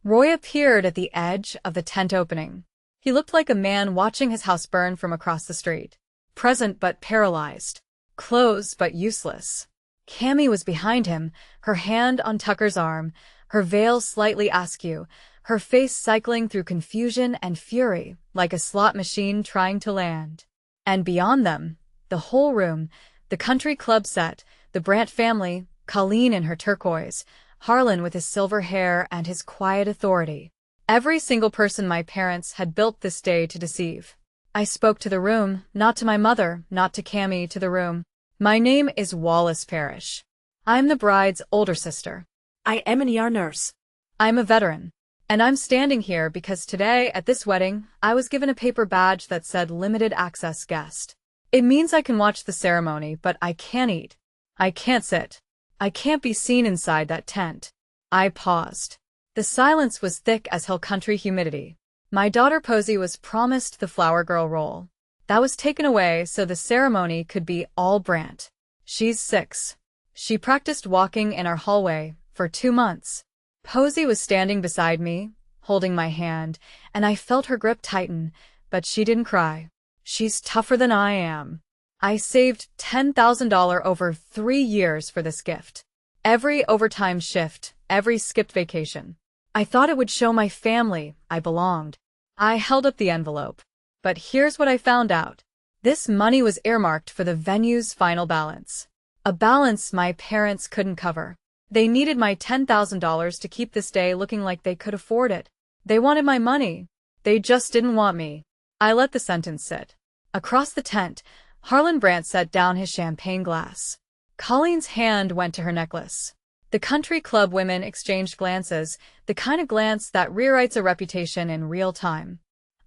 Roy appeared at the edge of the tent opening. He looked like a man watching his house burn from across the street. Present but paralyzed. Clothes but useless. Cammy was behind him, her hand on Tucker's arm, her veil slightly askew, her face cycling through confusion and fury, like a slot machine trying to land. And beyond them, the whole room, the country club set, the Brandt family, Colleen in her turquoise, Harlan with his silver hair and his quiet authority. Every single person my parents had built this day to deceive. I spoke to the room, not to my mother, not to Cammy, to the room. My name is Wallace Parrish. I'm the bride's older sister. I am an ER nurse. I'm a veteran. And I'm standing here because today, at this wedding, I was given a paper badge that said limited access guest. It means I can watch the ceremony, but I can't eat. I can't sit. I can't be seen inside that tent. I paused. The silence was thick as hill country humidity. My daughter Posy was promised the flower girl role. That was taken away so the ceremony could be all Brant. She's 6. She practiced walking in our hallway for 2 months. Posy was standing beside me, holding my hand, and I felt her grip tighten, but she didn't cry. She's tougher than I am. I saved $10,000 over 3 years for this gift. Every overtime shift, every skipped vacation. I thought it would show my family I belonged. I held up the envelope. But here's what I found out. This money was earmarked for the venue's final balance. A balance my parents couldn't cover. They needed my $10,000 to keep this day looking like they could afford it. They wanted my money. They just didn't want me. I let the sentence sit. Across the tent, Harlan Brant set down his champagne glass. Colleen's hand went to her necklace. The country club women exchanged glances, the kind of glance that rewrites a reputation in real time.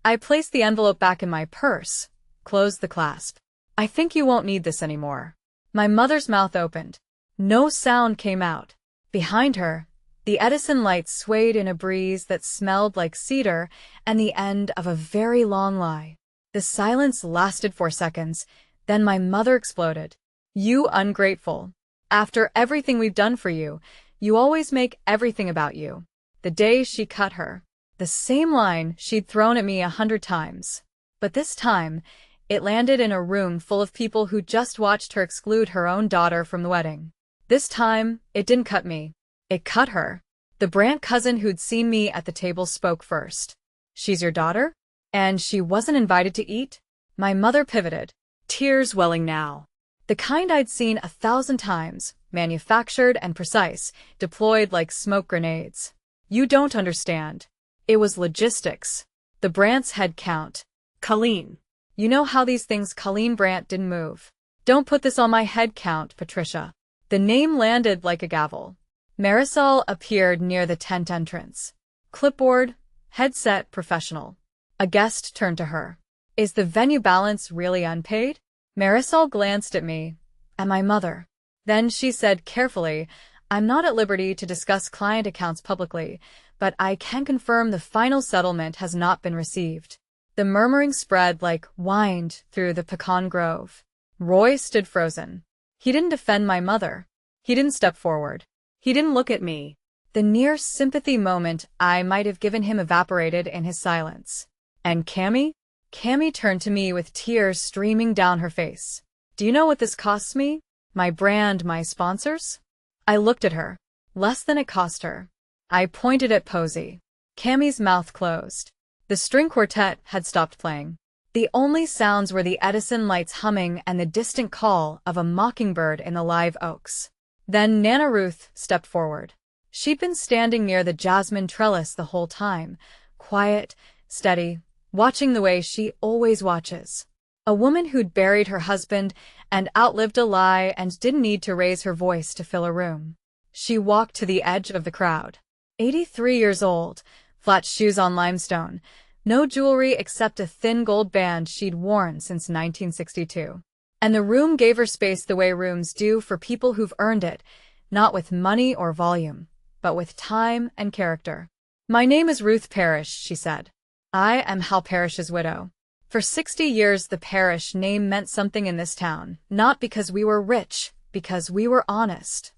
I placed the envelope back in my purse, closed the clasp. I think you won't need this anymore. My mother's mouth opened. No sound came out. Behind her, the Edison lights swayed in a breeze that smelled like cedar and the end of a very long lie. The silence lasted 4 seconds, then my mother exploded. You ungrateful. After everything we've done for you, you always make everything about you. The day she cut her. The same line she'd thrown at me 100 times. But this time, it landed in a room full of people who just watched her exclude her own daughter from the wedding. This time, it didn't cut me. It cut her. The Brant cousin who'd seen me at the table spoke first. She's your daughter? And she wasn't invited to eat? My mother pivoted, tears welling now. The kind I'd seen 1,000 times, manufactured and precise, deployed like smoke grenades. You don't understand. It was logistics. The Brant's head count. Colleen. You know how these things Colleen Brant didn't move. Don't put this on my head count, Patricia. The name landed like a gavel. Marisol appeared near the tent entrance. Clipboard, headset professional. A guest turned to her. Is the venue balance really unpaid? Marisol glanced at me, and my mother. Then she said carefully, I'm not at liberty to discuss client accounts publicly, but I can confirm the final settlement has not been received. The murmuring spread like wind through the pecan grove. Roy stood frozen. He didn't defend my mother. He didn't step forward. He didn't look at me. The near sympathy moment I might have given him evaporated in his silence. And Cammy? Cammy turned to me with tears streaming down her face. Do you know what this costs me? My brand, my sponsors? I looked at her. Less than it cost her. I pointed at Posy. Cammy's mouth closed. The string quartet had stopped playing. The only sounds were the Edison lights humming and the distant call of a mockingbird in the live oaks. Then Nana Ruth stepped forward. She'd been standing near the jasmine trellis the whole time, quiet, steady, watching the way she always watches. A woman who'd buried her husband and outlived a lie and didn't need to raise her voice to fill a room. She walked to the edge of the crowd. 83 years old, flat shoes on limestone, no jewelry except a thin gold band she'd worn since 1962. And the room gave her space the way rooms do for people who've earned it, not with money or volume, but with time and character. My name is Ruth Parrish, she said. I am Hal Parrish's widow. For 60 years the Parrish name meant something in this town, not because we were rich, because we were honest.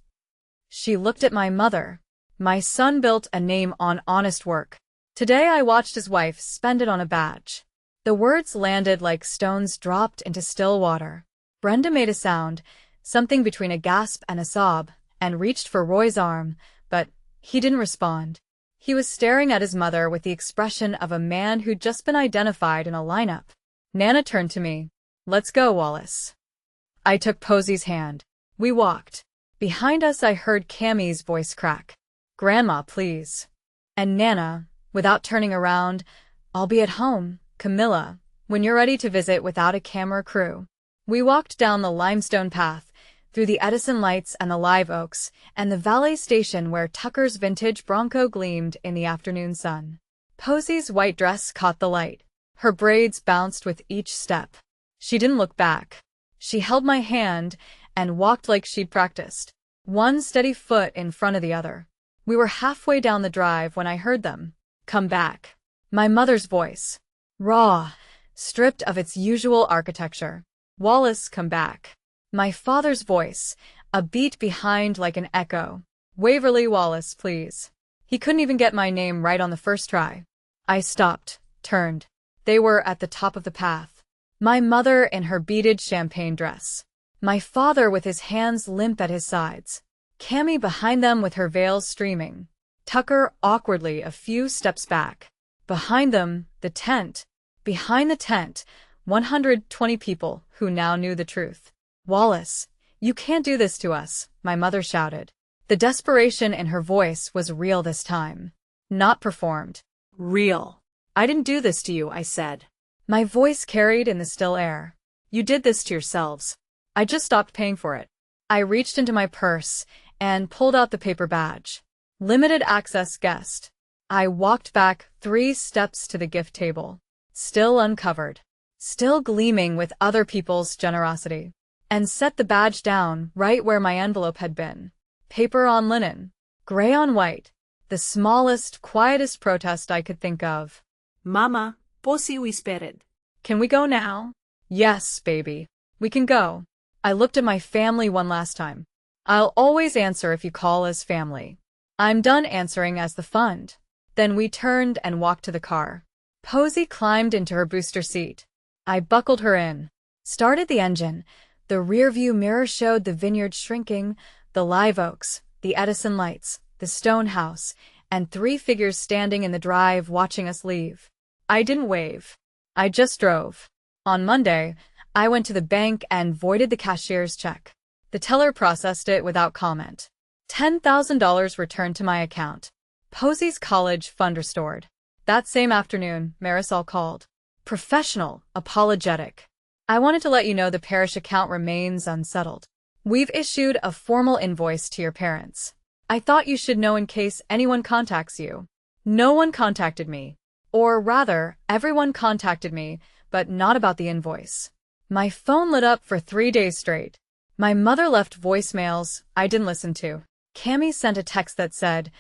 She looked at my mother. My son built a name on honest work. Today I watched his wife spend it on a badge. The words landed like stones dropped into still water. Brenda made a sound, something between a gasp and a sob, and reached for Roy's arm, but he didn't respond. He was staring at his mother with the expression of a man who'd just been identified in a lineup. Nana turned to me. Let's go, Wallace. I took Posy's hand. We walked. Behind us I heard Cammy's voice crack. Grandma, please. And Nana, without turning around, I'll be at home, Camilla, when you're ready to visit without a camera crew. We walked down the limestone path, through the Edison lights and the live oaks, and the valet station where Tucker's vintage Bronco gleamed in the afternoon sun. Posy's white dress caught the light. Her braids bounced with each step. She didn't look back. She held my hand and walked like she'd practiced, one steady foot in front of the other. We were halfway down the drive when I heard them. Come back. My mother's voice. Raw, stripped of its usual architecture. Wallace, come back. My father's voice, a beat behind like an echo. Waverly Wallace, please. He couldn't even get my name right on the first try. I stopped, turned. They were at the top of the path. My mother in her beaded champagne dress. My father with his hands limp at his sides. Cammy behind them with her veil streaming. Tucker awkwardly a few steps back. Behind them, the tent. Behind the tent, 120 people who now knew the truth. Wallace, you can't do this to us, my mother shouted. The desperation in her voice was real this time. Not performed. Real. I didn't do this to you, I said. My voice carried in the still air. You did this to yourselves. I just stopped paying for it. I reached into my purse and pulled out the paper badge. Limited access guest. I walked back 3 steps to the gift table. Still uncovered. Still gleaming with other people's generosity. And set the badge down right where my envelope had been. Paper on linen. Gray on white. The smallest, quietest protest I could think of. Mama, Posy whispered. Can we go now? Yes, baby. We can go. I looked at my family one last time. I'll always answer if you call as family. I'm done answering as the fund. Then we turned and walked to the car. Posy climbed into her booster seat. I buckled her in. Started the engine. The rearview mirror showed the vineyard shrinking, the live oaks, the Edison lights, the stone house, and 3 figures standing in the drive watching us leave. I didn't wave. I just drove. On Monday, I went to the bank and voided the cashier's check. The teller processed it without comment. $10,000 returned to my account. Posy's college fund restored. That same afternoon, Marisol called. Professional, apologetic. I wanted to let you know the parish account remains unsettled. We've issued a formal invoice to your parents. I thought you should know in case anyone contacts you. No one contacted me. Or rather, everyone contacted me, but not about the invoice. My phone lit up for 3 days straight. My mother left voicemails I didn't listen to. Cammy sent a text that said,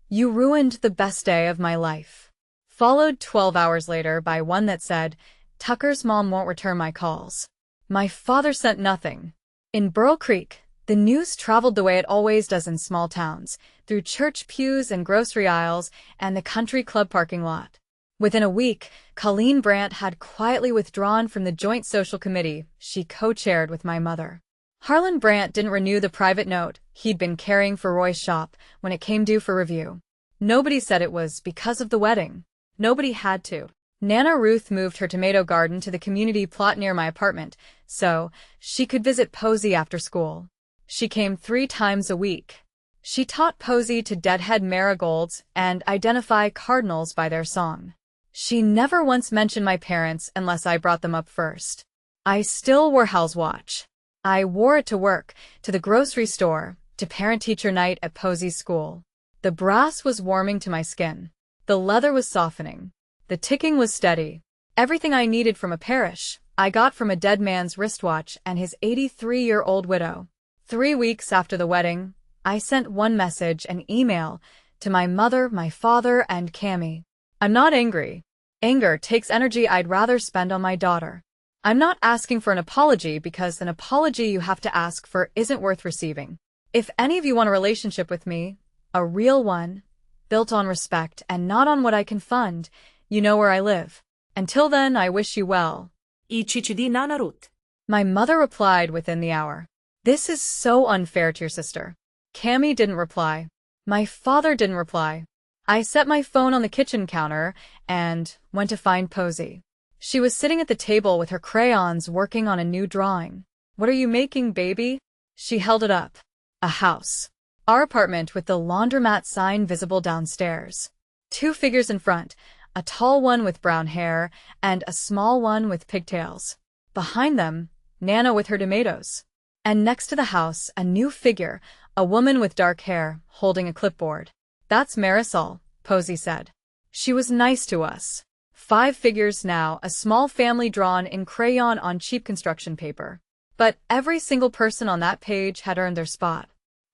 "You ruined the best day of my life." Followed 12 hours later by one that said, "Tucker's mom won't return my calls." My father sent nothing. In Burl Creek, the news traveled the way it always does in small towns, through church pews and grocery aisles and the country club parking lot. Within a week, Colleen Brandt had quietly withdrawn from the joint social committee she co-chaired with my mother. Harlan Brandt didn't renew the private note he'd been carrying for Roy's shop when it came due for review. Nobody said it was because of the wedding. Nobody had to. Nana Ruth moved her tomato garden to the community plot near my apartment, so she could visit Posy after school. She came 3 times a week. She taught Posy to deadhead marigolds and identify cardinals by their song. She never once mentioned my parents unless I brought them up first. I still wore Hal's watch. I wore it to work, to the grocery store, to parent-teacher night at Posy's school. The brass was warming to my skin. The leather was softening. The ticking was steady. Everything I needed from a parish, I got from a dead man's wristwatch and his 83-year-old widow. 3 weeks after the wedding, I sent one message, an email, to my mother, my father, and Cammy. I'm not angry. Anger takes energy I'd rather spend on my daughter. I'm not asking for an apology because an apology you have to ask for isn't worth receiving. If any of you want a relationship with me, a real one, built on respect and not on what I can fund, you know where I live. Until then, I wish you well. Ichichidi Nanarut. My mother replied within the hour. This is so unfair to your sister. Cammy didn't reply. My father didn't reply. I set my phone on the kitchen counter and went to find Posy. She was sitting at the table with her crayons working on a new drawing. What are you making, baby? She held it up. A house. Our apartment with the laundromat sign visible downstairs. 2 figures in front. A tall one with brown hair, and a small one with pigtails. Behind them, Nana with her tomatoes. And next to the house, a new figure, a woman with dark hair, holding a clipboard. That's Marisol, Posy said. She was nice to us. 5 figures now, a small family drawn in crayon on cheap construction paper. But every single person on that page had earned their spot.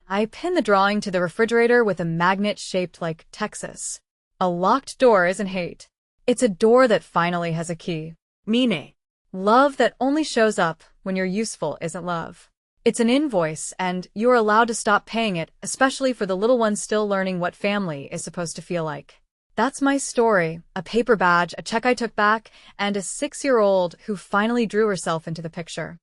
I pinned the drawing to the refrigerator with a magnet shaped like Texas. A locked door isn't hate. It's a door that finally has a key. Meaning. Love that only shows up when you're useful isn't love. It's an invoice, and you're allowed to stop paying it, especially for the little ones still learning what family is supposed to feel like. That's my story, a paper badge, a check I took back, and a 6-year-old who finally drew herself into the picture.